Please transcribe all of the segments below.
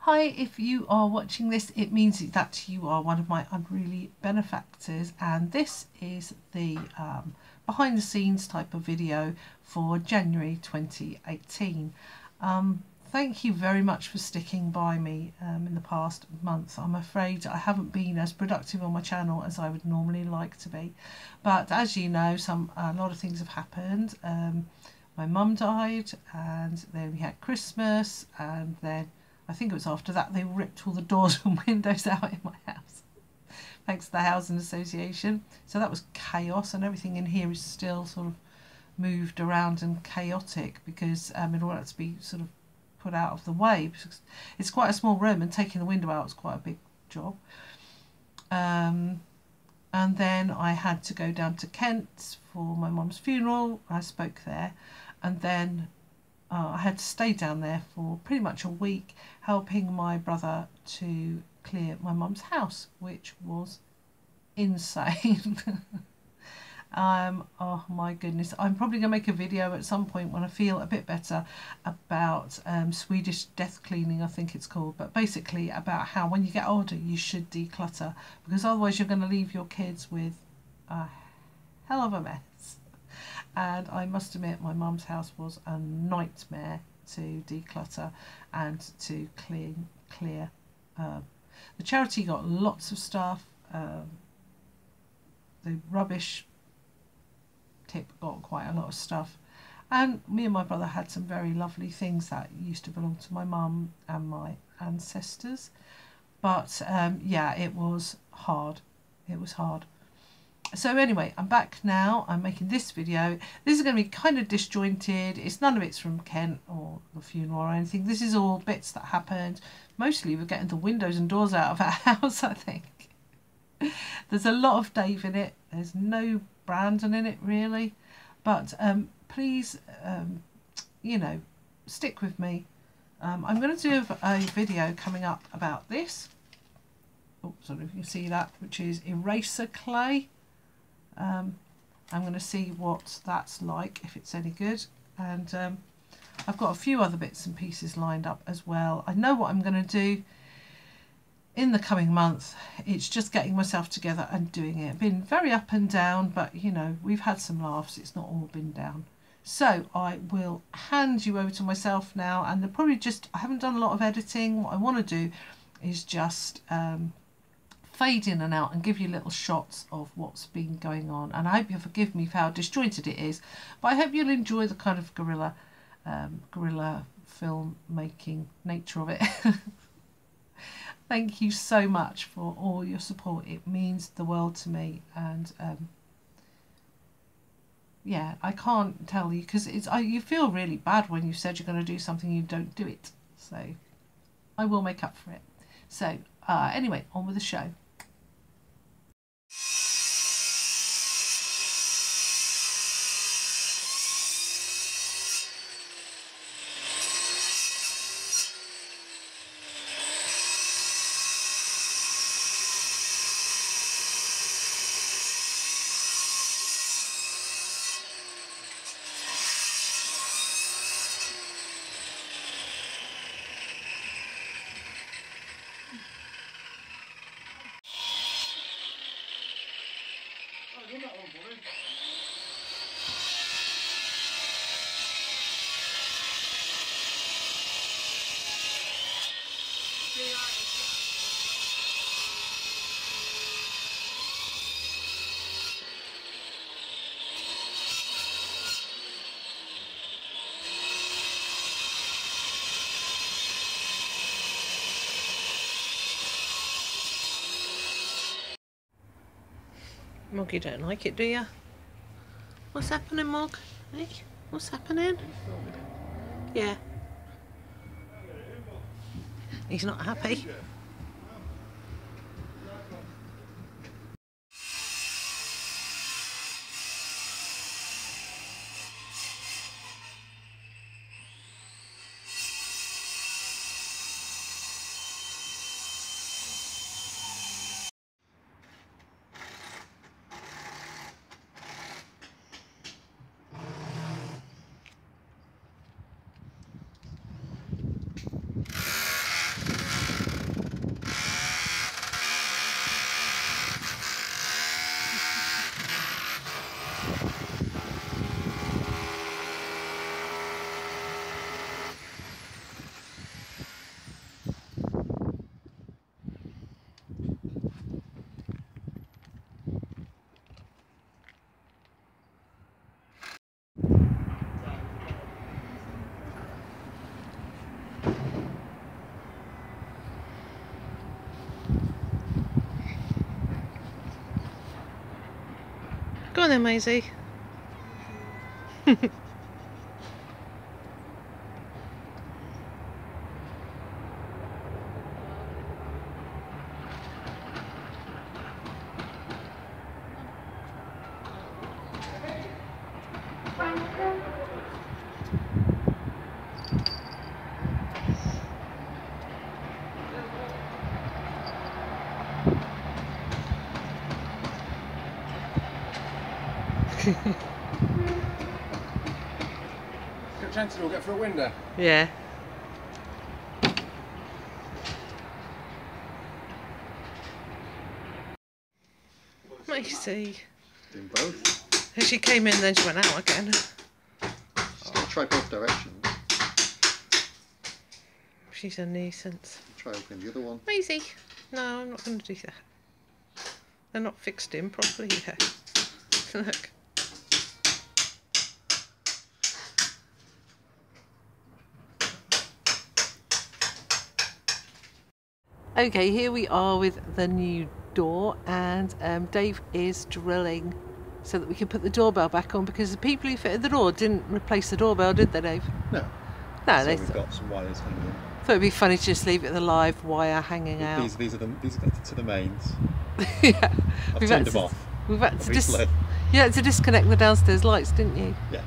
Hi, if you are watching this, it means that you are one of my Unruly benefactors, and this is the behind the scenes type of video for January 2018. Thank you very much for sticking by me in the past month. I'm afraid I haven't been as productive on my channel as I would normally like to be, but as you know, a lot of things have happened. My mum died, and then we had Christmas, and then I think it was after that they ripped all the doors and windows out in my house, thanks to the housing association. So that was chaos, and everything in here is still sort of moved around and chaotic because in order to be sort of put out of the way, because it's quite a small room and taking the window out was quite a big job. And then I had to go down to Kent for my mum's funeral. I spoke there, and then I had to stay down there for pretty much a week helping my brother to clear my mum's house, which was insane. Oh my goodness, I'm probably going to make a video at some point when I feel a bit better about Swedish death cleaning, I think it's called, but basically about how when you get older you should declutter, because otherwise you're going to leave your kids with a hell of a mess. And I must admit, my mum's house was a nightmare to declutter and to clear. The charity got lots of stuff. The rubbish tip got quite a lot of stuff, and me and my brother had some very lovely things that used to belong to my mum and my ancestors. But yeah, it was hard. It was hard. So anyway, I'm back now. I'm making this video. This is going to be kind of disjointed. None of it's from Kent or the funeral or anything. This is all bits that happened. Mostly we're getting the windows and doors out of our house, I think. There's a lot of Dave in it. There's no Brandon in it really. But please, you know, stick with me. I'm going to do a video coming up about this. Oh, sorry if you can see that, which is eraser clay. I'm going to see what that's like, if it's any good, and I've got a few other bits and pieces lined up as well. I know what I'm going to do in the coming month. It's just getting myself together and doing it. Been very up and down, but you know, we've had some laughs. It's not all been down. So I will hand you over to myself now, and I haven't done a lot of editing. What I want to do is just fade in and out and give you little shots of what's been going on, and I hope you'll forgive me for how disjointed it is, but I hope you'll enjoy the kind of guerrilla film making nature of it. Thank you so much for all your support. It means the world to me, and yeah, I can't tell you, because you feel really bad when you said you're going to do something you don't do it, so I will make up for it. So anyway, on with the show. Mog, you don't like it, do you? What's happening, Mog? Hey, what's happening? Yeah. He's not happy. on then, Maisie. Got a chance to get through a window. Yeah. Maisie. Doing both. She came in, then she went out again. She's got to try both directions. She's a nuisance. Try opening the other one. Maisie. No, I'm not going to do that. They're not fixed in properly yet. Look. Okay, here we are with the new door, and Dave is drilling so that we can put the doorbell back on, because the people who fitted the door didn't replace the doorbell, did they, Dave? No. No, so they we've got some wires hanging. Thought it'd be funny to just leave it the live wire hanging out. These are connected to the mains. Yeah. I've turned them off. We've had to you had to disconnect the downstairs lights, didn't you? Yeah.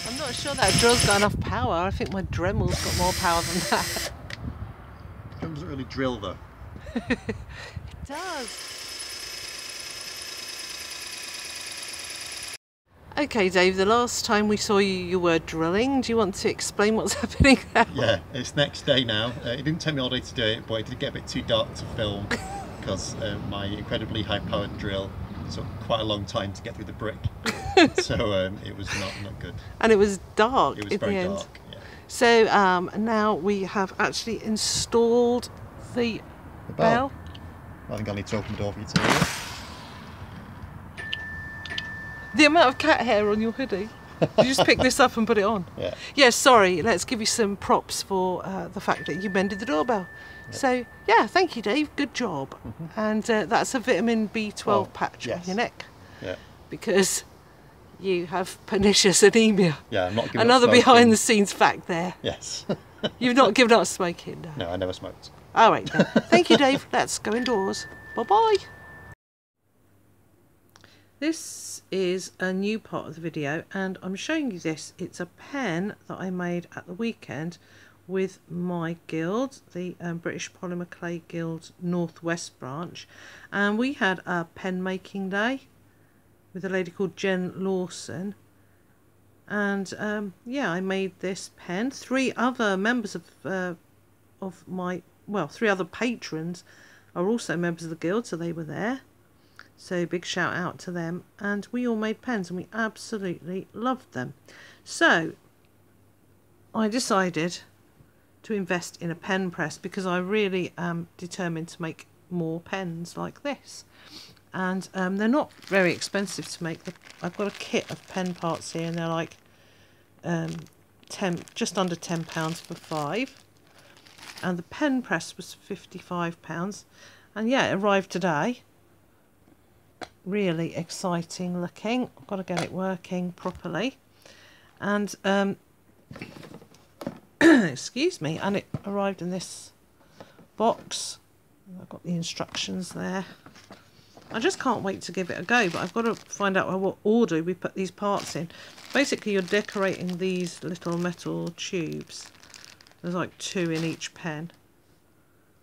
I'm not sure that drill's got enough power. I think my Dremel's got more power than that. It doesn't really drill though. It does. Okay, Dave, the last time we saw you, you were drilling. Do you want to explain what's happening now? Yeah, it's next day now. It didn't take me all day to do it, but it did get a bit too dark to film because my incredibly high-powered drill took quite a long time to get through the brick. So it was not good. And it was dark. It was in very the end. dark. Yeah. So now we have actually installed the bell. I think I need to open the door for you to hear it. The amount of cat hair on your hoodie. You just pick this up and put it on. Yeah. Yeah, sorry, let's give you some props for the fact that you mended the doorbell. Yeah. So, yeah, thank you, Dave. Good job. Mm-hmm. And that's a vitamin B12 patch on your neck. Yeah. Because you have pernicious anemia. Yeah, I'm not giving Another up smoking. behind the scenes fact there. Yes. You've not given up smoking, no? No, I never smoked. All right, then. Thank you, Dave. Let's go indoors. Bye-bye. This is a new part of the video, and I'm showing you this. It's a pen that I made at the weekend with my guild, the British Polymer Clay Guild Northwest branch, and we had a pen making day with a lady called Jen Lawson, and yeah, I made this pen. Three other members of my, well, three other patrons are also members of the guild, so they were there. So big shout out to them, and we all made pens and we absolutely loved them. So I decided to invest in a pen press because I really am determined to make more pens like this. And they're not very expensive to make. I've got a kit of pen parts here, and they're like just under £10 for 5. And the pen press was £55. And yeah, it arrived today. Really exciting looking. I've got to get it working properly. And excuse me, and it arrived in this box. I've got the instructions there. I just can't wait to give it a go, but I've got to find out what order we put these parts in. Basically, you're decorating these little metal tubes. There's like 2 in each pen.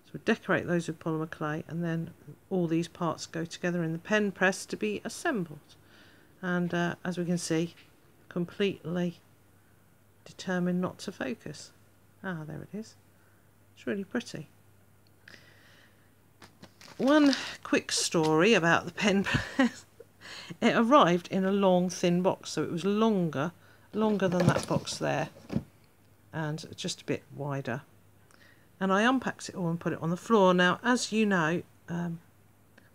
So we decorate those with polymer clay, and then all these parts go together in the pen press to be assembled. And as we can see, completely determined not to focus. Ah, there it is. It's really pretty. one quick story about the pen press. It arrived in a long, thin box, so it was longer than that box there, and just a bit wider. And I unpacked it all and put it on the floor. Now, as you know,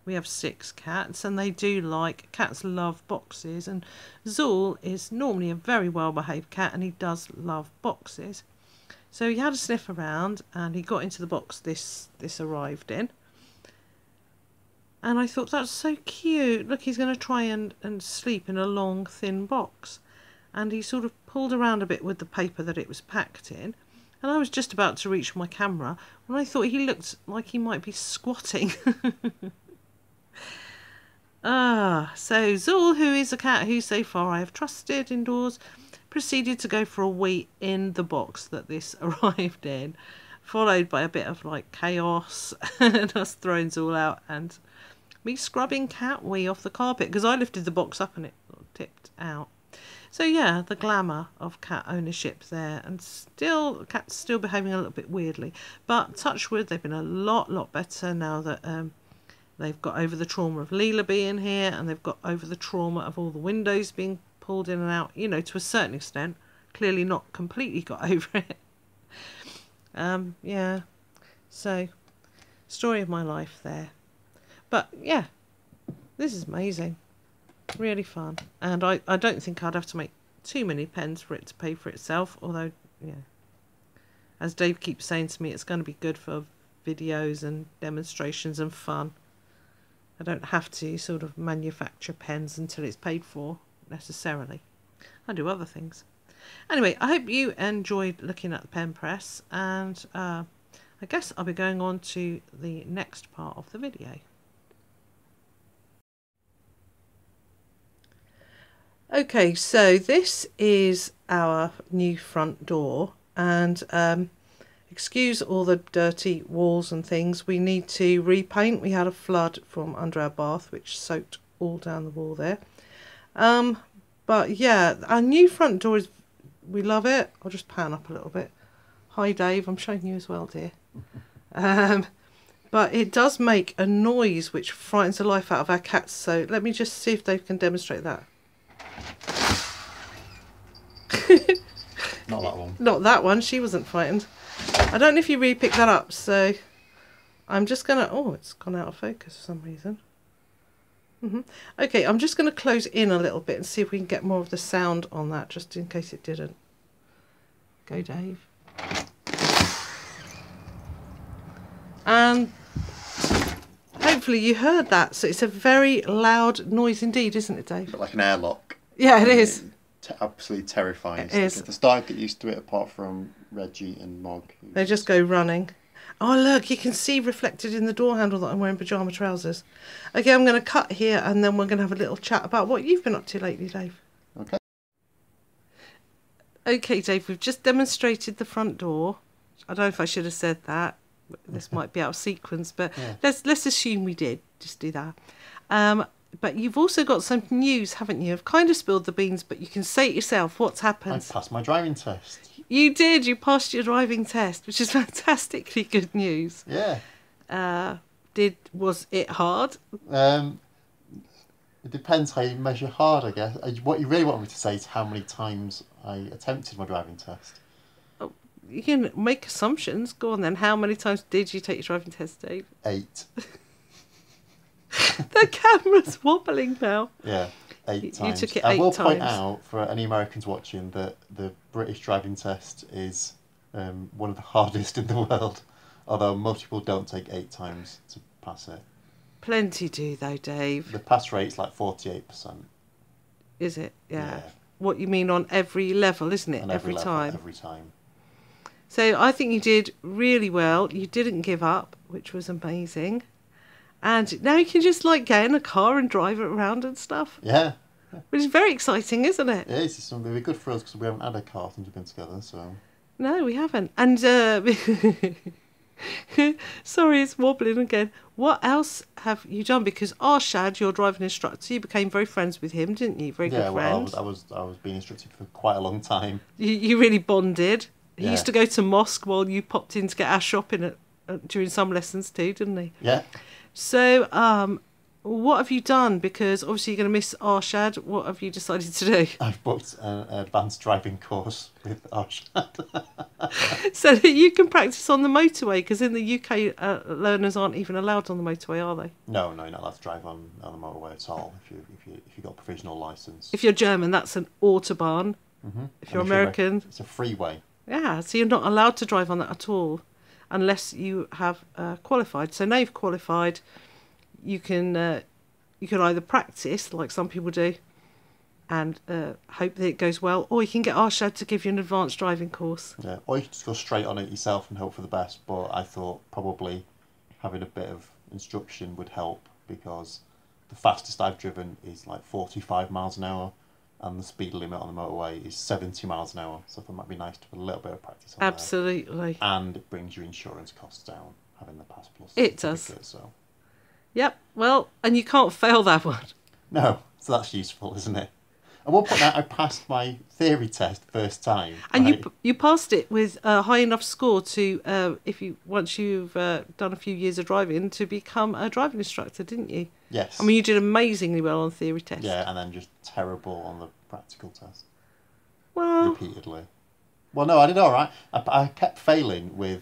we have 6 cats, and cats love boxes, and Zool is normally a very well-behaved cat, and he does love boxes. So he had a sniff around, and he got into the box this arrived in. And I thought, that's so cute. Look, he's going to try and sleep in a long, thin box. And he sort of pulled around a bit with the paper that it was packed in. And I was just about to reach my camera when I thought he looked like he might be squatting. So Zool, who is a cat who so far I have trusted indoors, proceeded to go for a wee in the box that this arrived in, followed by a bit of like chaos and us throwing Zool out and me scrubbing cat wee off the carpet because I lifted the box up and it tipped out. So yeah, the glamour of cat ownership there, and still cats still behaving a little bit weirdly, but touch wood, they've been a lot better now that they've got over the trauma of Leela being here, and they've got over the trauma of all the windows being pulled in and out, you know, to a certain extent. Clearly not completely got over it. Yeah, so story of my life there. But yeah, this is amazing, really fun, and I don't think I'd have to make too many pens for it to pay for itself, although, yeah, as Dave keeps saying to me, it's going to be good for videos and demonstrations and fun. I don't have to sort of manufacture pens until it's paid for, necessarily. I do other things. Anyway, I hope you enjoyed looking at the pen press, and I guess I'll be going on to the next part of the video. Okay, so this is our new front door, and excuse all the dirty walls and things. We need to repaint. We had a flood from under our bath which soaked all down the wall there. But yeah, our new front door is, we love it. I'll just pan up a little bit. Hi Dave, I'm showing you as well, dear. But it does make a noise which frightens the life out of our cats, so let me just see if Dave can demonstrate that. Not that one. Not that one, she wasn't frightened. I don't know if you really picked that up, so I'm just gonna, oh, it's gone out of focus for some reason. Okay, I'm just going to close in a little bit and see if we can get more of the sound on that, just in case it didn't. Go, Dave. And hopefully you heard that. So it's a very loud noise indeed, isn't it, Dave? Like an airlock. Yeah, it is. Absolutely terrifying. It is. The start get used to it, apart from Reggie and Mog. They just go running. Oh look, you can see reflected in the door handle that I'm wearing pyjama trousers. Okay, I'm going to cut here and then we're going to have a little chat about what you've been up to lately, Dave. Okay. Okay, Dave, we've just demonstrated the front door. I don't know if I should have said that. This might be out of sequence, but yeah. Let's assume we did. Just do that. But you've also got some news, haven't you? I've kind of spilled the beans, but you can say it yourself. What's happened? I passed my driving test. You did. You passed your driving test, which is fantastically good news. Yeah. Was it hard? It depends how you measure hard, I guess. What you really want me to say is how many times I attempted my driving test. Oh, you can make assumptions. Go on then. How many times did you take your driving test, Dave? 8. The camera's wobbling now. Yeah. 8 times. You took it 8 times. I will point out for any Americans watching that the British driving test is one of the hardest in the world, although most people don't take 8 times to pass it. Plenty do though, Dave. The pass rate's like 48%. Is it? Yeah. What you mean on every level, isn't it? On every level, time. Every time. So I think you did really well. You didn't give up, which was amazing. And now you can just like get in a car and drive it around and stuff. Yeah. Which is very exciting, isn't it? Yeah, it's something really good for us because we haven't had a car since we've been together. So. No, we haven't. And sorry, it's wobbling again. What else have you done? Because Arshad, your driving instructor, you became very friends with him, didn't you? Very good friend. Yeah, well, I was being instructed for quite a long time. You really bonded. He used to go to mosque while you popped in to get our shopping during some lessons too, didn't he? Yeah. So, what have you done? Because obviously you're going to miss Arshad. What have you decided to do? I've booked an advanced driving course with Arshad. So that you can practice on the motorway, because in the UK, learners aren't even allowed on the motorway, are they? No, you're not allowed to drive on the motorway at all if you got a provisional license. If you're German, that's an Autobahn. Mm-hmm. If you're American, it's a freeway. Yeah, so you're not allowed to drive on that at all unless you have qualified. So now you've qualified, you can either practice like some people do and hope that it goes well, or you can get Arshad to give you an advanced driving course. Yeah, or you can just go straight on it yourself and hope for the best. But I thought probably having a bit of instruction would help, because the fastest I've driven is like 45 miles an hour. And the speed limit on the motorway is 70 miles an hour. So I thought it might be nice to put a little bit of practice on Absolutely. there. And it brings your insurance costs down, having the Pass Plus It does. So. Yep, well, and you can't fail that one. No, so that's useful, isn't it? At one point I passed my theory test first time. And right? you passed it with a high enough score to, once you've done a few years of driving, to become a driving instructor, didn't you? Yes. I mean, you did amazingly well on the theory test. Yeah, and then just terrible on the practical test. Well, repeatedly. Well, no, I did all right. I kept failing with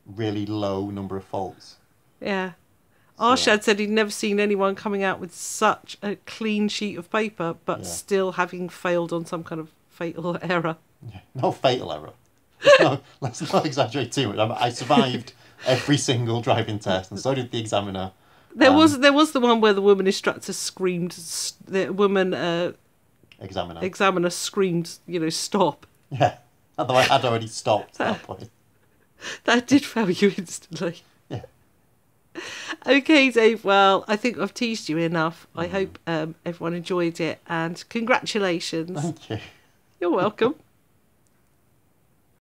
really low number of faults. yeah. So- Arshad said he'd never seen anyone coming out with such a clean sheet of paper, but Yeah. still having failed on some kind of fatal error. Yeah, no fatal error. Let's not exaggerate too much. I survived every single driving test, and so did the examiner. There was the one where the woman instructor screamed, the woman examiner screamed, stop. Yeah, although I had already stopped at that point. That did fail you instantly. Yeah. Okay, Dave, well, I think I've teased you enough. I hope everyone enjoyed it, and congratulations. Thank you. You're welcome.